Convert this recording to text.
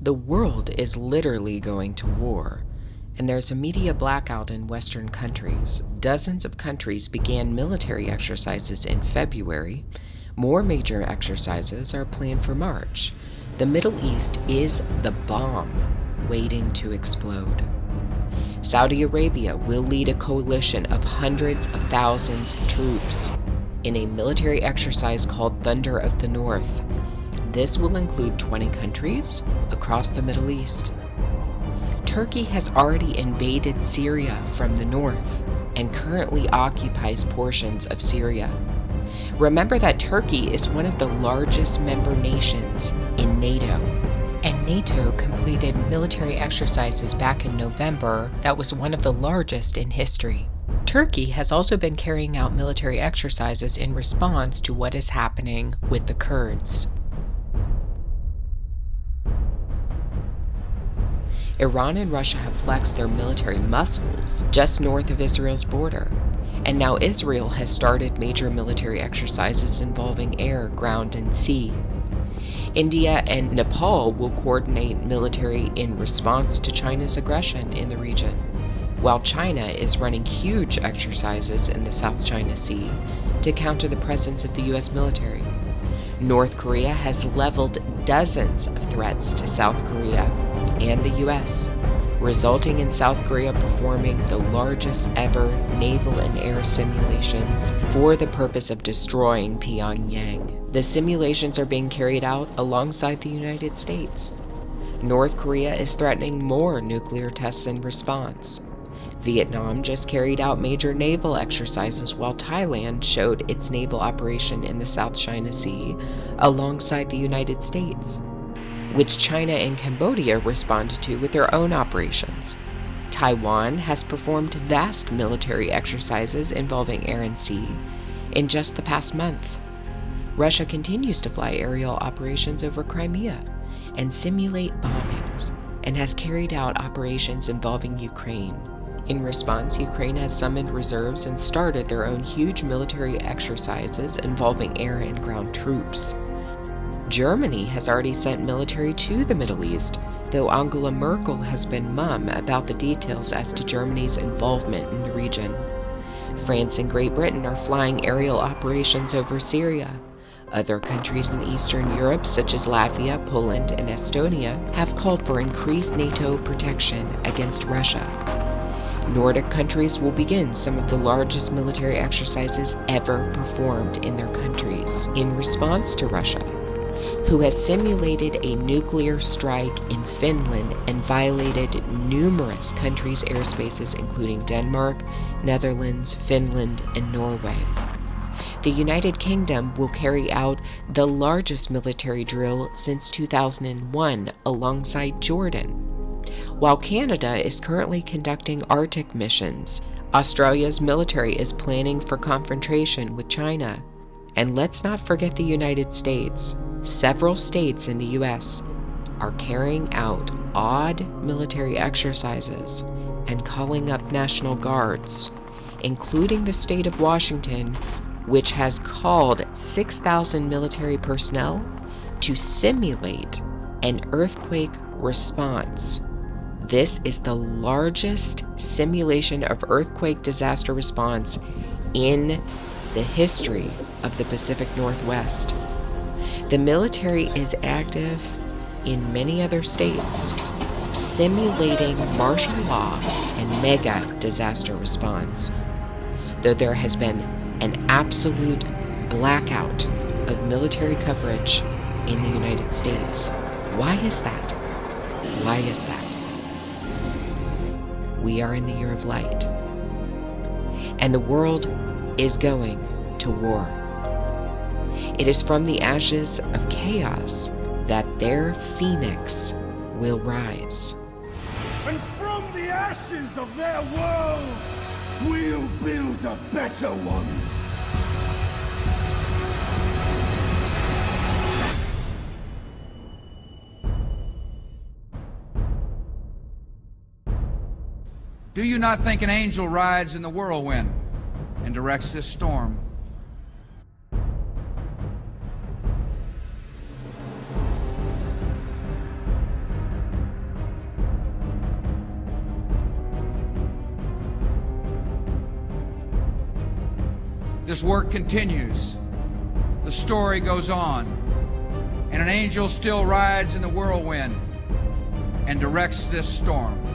The world is literally going to war, and there's a media blackout in Western countries. Dozens of countries began military exercises in February. More major exercises are planned for March. The Middle East is the bomb waiting to explode. Saudi Arabia will lead a coalition of hundreds of thousands of troops in a military exercise called Thunder of the North. This will include 20 countries across the Middle East. Turkey has already invaded Syria from the north and currently occupies portions of Syria. Remember that Turkey is one of the largest member nations in NATO. And NATO completed military exercises back in November that was one of the largest in history. Turkey has also been carrying out military exercises in response to what is happening with the Kurds. Iran and Russia have flexed their military muscles just north of Israel's border, and now Israel has started major military exercises involving air, ground, and sea. India and Nepal will coordinate military in response to China's aggression in the region, while China is running huge exercises in the South China Sea to counter the presence of the U.S. military. North Korea has leveled dozens of threats to South Korea and the U.S., resulting in South Korea performing the largest ever naval and air simulations for the purpose of destroying Pyongyang. The simulations are being carried out alongside the United States. North Korea is threatening more nuclear tests in response. Vietnam just carried out major naval exercises while Thailand showed its naval operation in the South China Sea alongside the United States, which China and Cambodia responded to with their own operations. Taiwan has performed vast military exercises involving air and sea in just the past month. Russia continues to fly aerial operations over Crimea and simulate bombings, and has carried out operations involving Ukraine. In response, Ukraine has summoned reserves and started their own huge military exercises involving air and ground troops. Germany has already sent military to the Middle East, though Angela Merkel has been mum about the details as to Germany's involvement in the region. France and Great Britain are flying aerial operations over Syria. Other countries in Eastern Europe, such as Latvia, Poland, and Estonia, have called for increased NATO protection against Russia. Nordic countries will begin some of the largest military exercises ever performed in their countries in response to Russia, who has simulated a nuclear strike in Finland and violated numerous countries' airspaces, including Denmark, Netherlands, Finland, and Norway. The United Kingdom will carry out the largest military drill since 2001 alongside Jordan, while Canada is currently conducting Arctic missions. Australia's military is planning for confrontation with China. And let's not forget the United States. Several states in the U.S. are carrying out odd military exercises and calling up National Guards, including the state of Washington, which has called 6,000 military personnel to simulate an earthquake response. This is the largest simulation of earthquake disaster response in the history of the Pacific Northwest. The military is active in many other states, simulating martial law and mega disaster response, though there has been an absolute blackout of military coverage in the United States. Why is that? Why is that? We are in the year of light, and the world is going to war. It is from the ashes of chaos that their phoenix will rise. And from the ashes of their world, we'll build a better one. Do you not think an angel rides in the whirlwind and directs this storm? this work continues. The story goes on, and an angel still rides in the whirlwind and directs this storm.